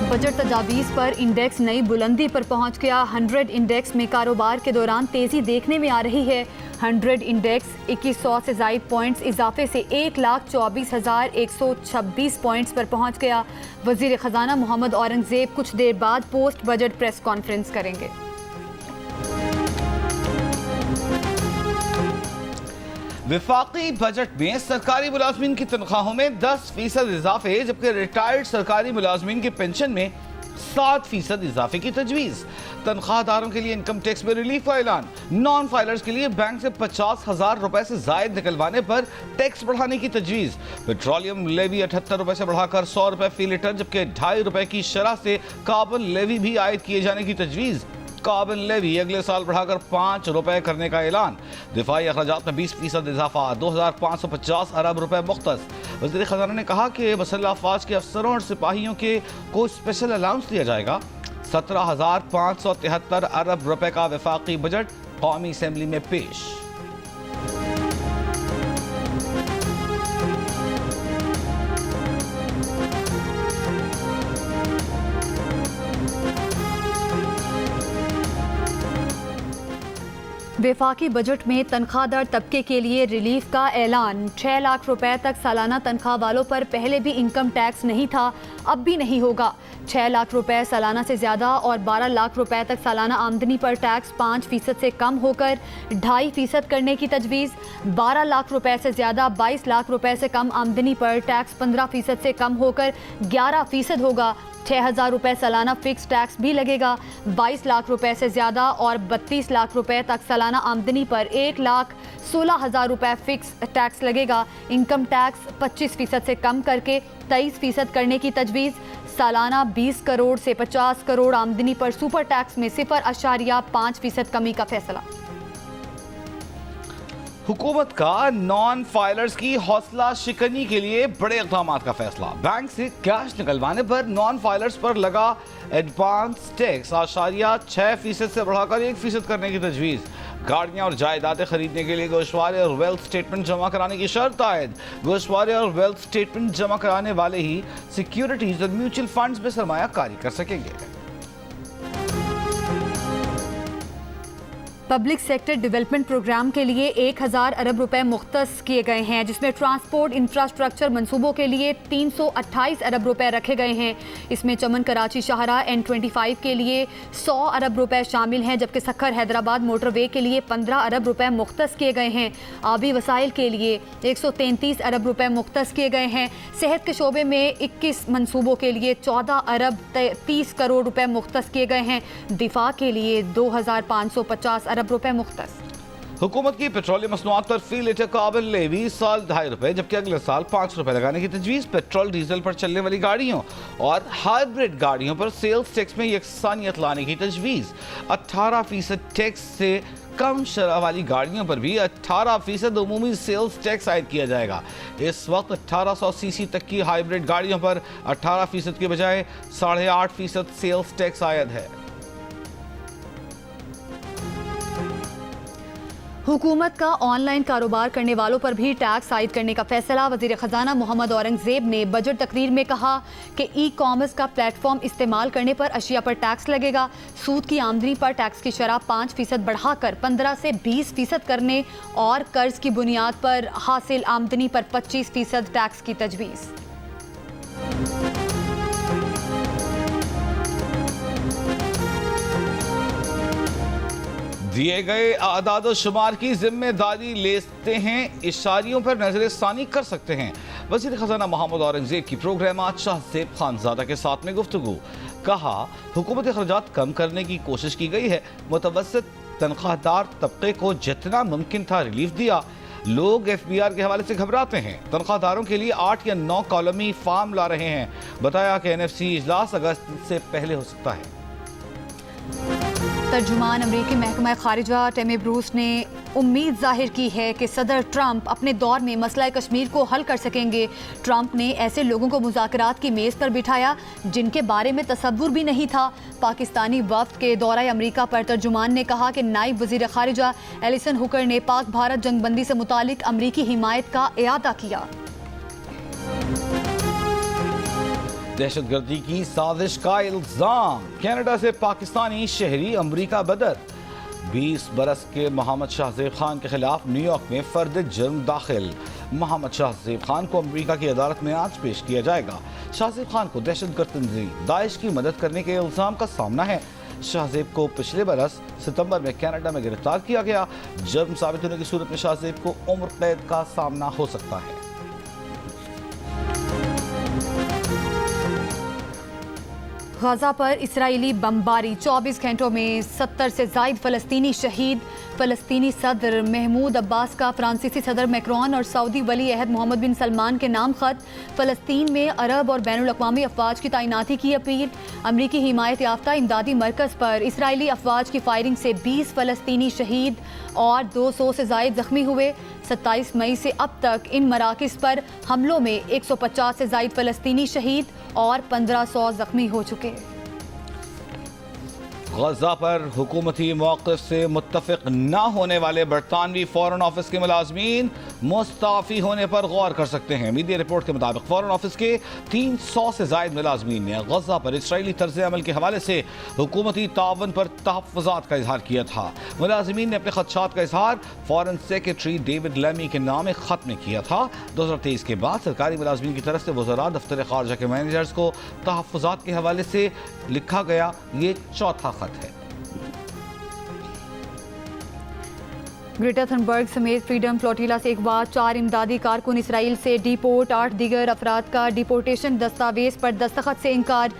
Budget तजावीज़ पर index नई बुलंदी पर पहुंच गया। 100 इंडेक्स में कारोबार के दौरान तेज़ी देखने में आ रही है। 100 इंडेक्स 2100 से ज़ायद पॉइंट्स इजाफे से 1,24,126 पॉइंट्स पर पहुंच गया। वज़ीर ख़जाना मोहम्मद औरंगज़ेब कुछ देर बाद पोस्ट बजट प्रेस कॉन्फ्रेंस करेंगे। विफाकी बजट में सरकारी मुलाजमीन की तनख्वाहों में 10% इजाफे, जबकि रिटायर्ड सरकारी मुलाजमीन की पेंशन में 7% इजाफे की तजवीज़। तनख्वाहदारों के लिए इनकम टैक्स में रिलीफ का ऐलान। नॉन फाइलर्स के लिए बैंक से 50,000 रुपए से जायद निकलवाने पर टैक्स बढ़ाने की तजवीज़। पेट्रोलियम लेवी 78 रुपए से बढ़ाकर 100 रुपए फी लीटर, जबकि 2.5 रुपए की शरह से कार्बन लेवी भी आयद किए जाने की तजवीज़। कार्बन लेवी अगले साल बढ़ाकर 5 रुपए करने का ऐलान। दिफाई अखराजात में 20% इजाफा, 2,550 अरब रुपए मुख्तस। वज़ीर ख़जाना ने कहा कि मुसल्लह अफ़वाज के अफसरों और सिपाहियों के को स्पेशल अलाउंस दिया जाएगा। 17,573 अरब रुपए का वफाकी बजट कौमी असम्बली में पेश। वफाकी बजट में तनख्वाहदार तबके के लिए रिलीफ का ऐलान। 6 लाख रुपए तक सालाना तनख्वाह वालों पर पहले भी इनकम टैक्स नहीं था, अब भी नहीं होगा। 6 लाख रुपए सालाना से ज़्यादा और 12 लाख रुपए तक सालाना आमदनी पर टैक्स 5% से कम होकर 2.5% करने की तजवीज़। 12 लाख रुपए से ज़्यादा 22 लाख रुपए से कम आमदनी पर टैक्स 15% से कम होकर 11% होगा। 6,000 रुपए सालाना फिक्स टैक्स भी लगेगा। 22 लाख रुपए से ज़्यादा और 32 लाख रुपए तक सालाना आमदनी पर 1,16,000 रुपए फिक्स टैक्स लगेगा। इनकम टैक्स 25% से कम करके 23% करने की तजवीज़। सालाना 20 करोड़ से 50 करोड़ आमदनी पर सुपर टैक्स में 0.5% कमी का फैसला। हुकूमत का नॉन फाइलर्स की हौसला शिकनी के लिए बड़े इक़दामात का फैसला। बैंक से कैश निकलवाने पर नॉन फाइलर्स पर लगा एडवांस टैक्स 6% से बढ़ाकर 1% करने की तजवीज़। गाड़ियाँ और जायदादें खरीदने के लिए गोशवारे और वेल्थ स्टेटमेंट जमा कराने की शर्त आयद। गोशवारे और वेल्थ स्टेटमेंट जमा कराने वाले ही सिक्योरिटीज और म्यूचुअल फंड्स में सरमायाकारी कर सकेंगे। पब्लिक सेक्टर डेवलपमेंट प्रोग्राम के लिए 1,000 अरब रुपए मुख्तस किए गए हैं, जिसमें ट्रांसपोर्ट इंफ्रास्ट्रक्चर मंसूबों के लिए 328 अरब रुपए रखे गए हैं। इसमें चमन कराची शाहरा N25 के लिए 100 अरब रुपए शामिल हैं, जबकि सखर हैदराबाद मोटरवे के लिए 15 अरब रुपए मुख्तस किए गए हैं। आबी वसाइल के लिए 133 अरब रुपए मुख्तस किए गए हैं। सेहत के शोबे में 21 मनसूबों के लिए 14 अरब 30 करोड़ रुपए मुख्तस किए गए हैं। दिफा के लिए 2,550 अरब रुपए मुख्तस। हुकूमत की पेट्रोलियम मसनूआत पर फी लीटर कार्बन लेवी इस साल 2.5 रुपए, जबकि अगले साल 5 रुपए लगाने की तजवीज़। पेट्रोल डीजल पर चलने वाली गाड़ियों और हाइब्रिड गाड़ियों पर सेल्स टैक्स में यकसानियत लाने की तजवीज़। 18% टैक्स से कम शरह वाली गाड़ियों पर भी 18% उमूमी सेल्स टैक्स आयद किया जाएगा। इस वक्त 1800 सीसी तक की हाइब्रिड गाड़ियों पर 18% के बजाय 8.5% सेल्स टैक्स आयद है। हुकूमत का ऑनलाइन कारोबार करने वालों पर भी टैक्स आयद करने का फैसला। वज़ीर ख़जाना मोहम्मद औरंगज़ेब ने बजट तकरीर में कहा कि ई कॉमर्स का प्लेटफॉर्म इस्तेमाल करने पर अशिया पर टैक्स लगेगा। सूद की आमदनी पर टैक्स की शरह 5% बढ़ाकर 15 से 20% करने और कर्ज की बुनियाद पर हासिल आमदनी पर 25% टैक्स की तजवीज़। दिए गए आदाद शुमार की जिम्मेदारी लेते हैं, इशारियों पर नजरसानी कर सकते हैं। वज़ीर ख़जाना मोहम्मद औरंगज़ेब की प्रोग्राम आज शाहज़ेब खानज़ादा के साथ में गुफ्तगू। कहा हुकूमती अखराजात कम करने की कोशिश की गई है। मुतवस्सित तनख्वाहदार तबके को जितना मुमकिन था रिलीफ दिया। लोग FBR के हवाले से घबराते हैं। तनख्वाहदारों के लिए 8 या 9 कॉलमी फार्म ला रहे हैं। बताया कि NFC इजलास अगस्त से पहले हो सकता है। तर्जुमान अमरीकी महकमा खारिजा टेमी ब्रूस ने उम्मीद जाहिर की है कि सदर ट्रंप अपने दौर में मसला कश्मीर को हल कर सकेंगे। ट्रंप ने ऐसे लोगों को मुज़ाकरात की मेज़ पर बिठाया जिनके बारे में तसव्वुर भी नहीं था। पाकिस्तानी वफ्द के दौरा अमरीका पर तर्जुमान ने कहा कि नायब वज़ीर खारिजा एलिसन हुकर ने पाक भारत जंगबंदी से मुतालिक अमरीकी हिमायत का इआदा किया। दहशतगर्दी की साजिश का इल्जाम, कनाडा से पाकिस्तानी शहरी अमरीका बदर। 20 बरस के मोहम्मद शाहजेब खान के खिलाफ न्यूयॉर्क में फर्द जुर्म दाखिल। मोहम्मद शाहजेब खान को अमरीका की अदालत में आज पेश किया जाएगा। शाहजेब खान को दहशतगर्द तंजीम दाइश की मदद करने के इल्जाम का सामना है। शाहजेब को पिछले बरस सितंबर में कनाडा में गिरफ्तार किया गया। जुर्म साबित होने की सूरत में शाहजेब को उम्र कैद का सामना हो सकता है। गाजा पर इस्राएली बमबारी, 24 घंटों में 70 से जायद फ़लस्तीनी शहीद। फ़लस्तीनी सदर महमूद अब्बास का फ्रांसीसी सदर मैक्रोन और सऊदी वली अहद मोहम्मद बिन सलमान के नाम खत। फ़लस्तीन में अरब और बैनुल अक़वामी अफ़वाज की तैनाती की अपील। अमरीकी हिमायत याफ्ता इमदादी मरकज़ पर इस्राएली अफ़वाज की फायरिंग से 20 फ़लस्तीनी शहीद और 200 से जायद ज़ख्मी हुए। 27 मई से अब तक इन मराकिज़ पर हमलों में 150 से जायद फ़लस्तीनी शहीद और 1500 ज़ख्मी हो चुके। गजा पर हुकूमती मौक़िफ़ से मुत्तफ़िक़ न होने वाले बरतानवी फ़ॉरेन ऑफिस के मुलाज़मीन मुस्ताफ़ी होने पर गौर कर सकते हैं। मीडिया रिपोर्ट के मुताबिक फ़ॉरेन ऑफिस के 300 से ज़ायद मुलाज़मीन ने गजा पर इसराइली तर्ज़ अमल के हवाले से हुकूमती तावन पर तहफ़्फ़ुज़ात का इज़हार किया था। मुलाज़मीन ने अपने ख़दशात का इज़हार फ़ॉरेन सेक्रेटरी डेविड लैमी के नाम ख़त में किया था। 2023 के बाद सरकारी मुलाज़मीन की तरफ से वज़रा दफ्तर ख़ारजा के मैनेजर्स को तहफ़्फ़ुज़ात के हवाले से लिखा गया ये चौथा खत है। ग्रेटर थनबर्ग समेत फ्रीडम फ्लोटिला से एक बार 4 इमदादी कारकुन इसराइल से डिपोर्ट। 8 दीगर अफराद का डिपोर्टेशन दस्तावेज पर दस्तखत से इनकार।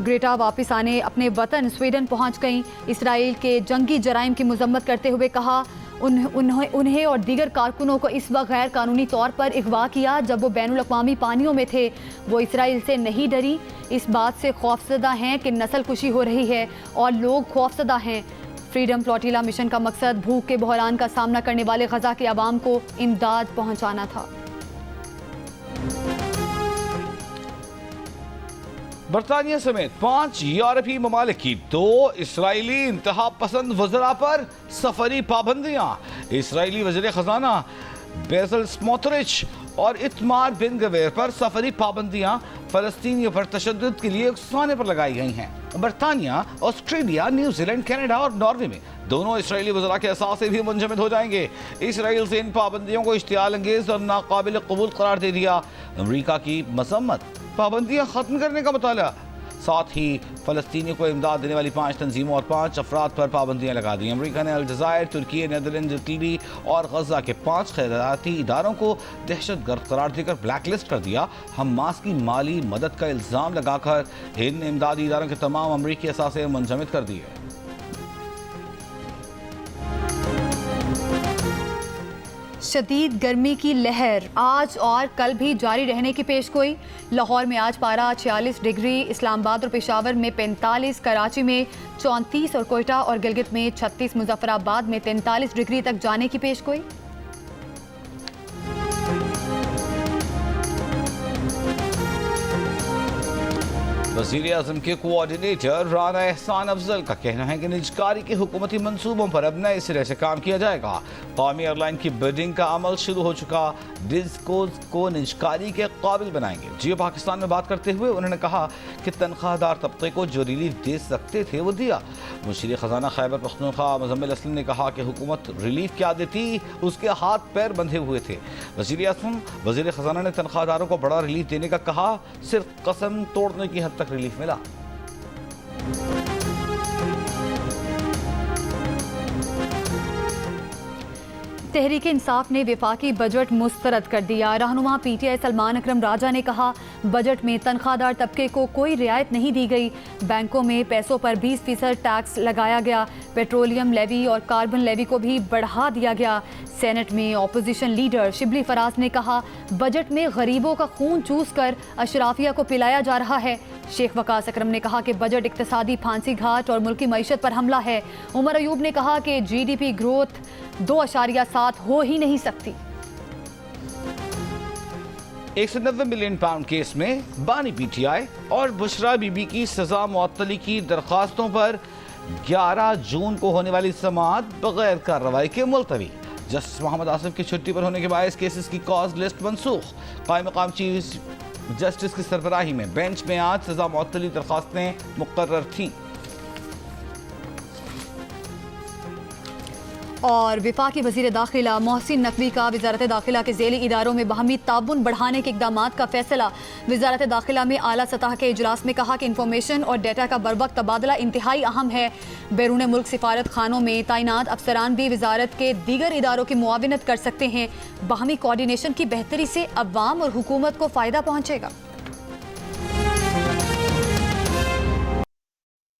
ग्रेटा वापस आने अपने वतन स्वीडन पहुंच गईं। इसराइल के जंगी जराइम की मजम्मत करते हुए कहा उन्हें और दीगर कारकुनों को इस वक्त गैर कानूनी तौर पर अगवा किया जब वो बैनुल अक़वामी पानियों में थे। वो इसराइल से नहीं डरी, इस बात से खौफजदा हैं कि नस्ल कुशी हो रही है और लोग खौफजदा हैं। फ्रीडम फ्लोटिला मिशन का मकसद भूख के बहरान का सामना करने वाले गजा के अवाम को इमदाद पहुंचाना था। बरतानिया समेत 5 यूरोपीय ममालिक की 2 इसराइली इंतहा पसंद वज़रा पर सफरी पाबंदियां। इसराइली वज़ीर ख़ज़ाना बेज़ल स्मोट्रिच और इतमार बिन गवेर पर सफरी पाबंदियां फ़लस्तीनियों पर तशद्दुद के लिए उकसाने पर लगाई गई हैं। बरतानिया, ऑस्ट्रेलिया, न्यूजीलैंड, कनाडा और नॉर्वे में दोनों इसराइली वज़रा के असासे भी मुंजमद हो जाएंगे। इसराइल से इन पाबंदियों को इश्तियाल अंगेज़ और नाकाबिल कबूल करार दे दिया। अमरीका की मसम्मत, पाबंदियां ख़त्म करने का मुताला। साथ ही फ़लस्तीनियों को इमदाद देने वाली 5 तंजीमों और 5 अफराद पर पाबंदियां लगा दी। अमरीका ने अलजायर, तुर्की, नीदरलैंड, इटली और गजा के 5 खैराती इदारों को दहशतगर्द करार देकर ब्लैक लिस्ट कर दिया। हमास की माली मदद का इल्ज़ाम लगाकर इन इमदादी इदारों के तमाम अमरीकी असासे मुंजमद कर दिए। शदीद गर्मी की लहर आज और कल भी जारी रहने की पेशगोई। लाहौर में आज पारा 46 डिग्री, इस्लामाबाद और पेशावर में 45, कराची में 34 और कोयटा और गिलगित में 36, मुजफ्फराबाद में 43 डिग्री तक जाने की पेशगोई। वज़ीर आज़म के कोऑर्डिनेटर राना एहसान अफजल का कहना है कि निजकारी के हुकूमती मंसूबों पर अब नए सिरे से काम किया जाएगा। कौमी एयरलाइन की बिडिंग का अमल शुरू हो चुका, डिस्कोज को निजकारी के काबिल बनाएंगे। जियो पाकिस्तान में बात करते हुए उन्होंने कहा कि तनख्वाहदार तबके को जो रिलीफ दे सकते थे वो दिया। मुशीर ख़जाना खैबर पख्तूनख्वा मुज़म्मिल असलम ने कहा कि हुकूमत रिलीफ क्या देती, उसके हाथ पैर बंधे हुए थे। वज़ीर आज़म वज़ीर ख़जाना ने तनख्वाहदारों को बड़ा रिलीफ देने का कहा, सिर्फ कसम तोड़ने की हद तक रिलीफ मिला। तहरीक इंसाफ ने विफाकी बजट मुस्तरद कर दिया। रहनुमा पीटीआई सलमान अकरम राजा ने कहा बजट में तनख्वाहदार तबके को कोई रियायत नहीं दी गई। बैंकों में पैसों पर 20% टैक्स लगाया गया। पेट्रोलियम लेवी और कार्बन लेवी को भी बढ़ा दिया गया। सेनेट में अपोजिशन लीडर शिबली फराज ने कहा बजट में गरीबों का खून चूस कर अशराफिया को पिलाया जा रहा है। शेख वकास अकरम ने कहा कि बजट इक्तिसादी फांसी घाट और मुल्की मईशत पर हमला है। उमर अयूब ने कहा कि GDP ग्रोथ 2.7 हो ही नहीं सकती। 190 मिलियन पाउंड केस में बानी PTI और बुशरा बीबी की सजा मुअत्तली की दरख्वास्तों पर 11 जून को होने वाली समाअत बगैर कार्रवाई के मुलतवी। जस्टिस मोहम्मद आसिफ की छुट्टी पर होने के बायस केसेस की कॉज लिस्ट मनसूख। कायम मकाम चीफ जस्टिस की सरबराही में बेंच में आज सजा मुअत्तली दरखास्तें मुकर्रर थीं। और वफाकी वज़ीर दाखिला मोहसिन नकवी का वज़ारत दाखिला के ज़ेली इदारों में बाहमी ताउन बढ़ाने के इक़दाम का फैसला। वज़ारत दाखिला में आला सतह के इजलास में कहा कि इंफॉर्मेशन और डेटा का बरवक्त तबादला इंतहाई अहम है। बैरून मुल्क सिफारत खानों में तैनात अफसरान भी वज़ारत के दीगर इदारों की मुआविनत कर सकते हैं। बाहमी कोऑर्डिनेशन की बेहतरी से अवाम और हुकूमत को फ़ायदा पहुँचेगा।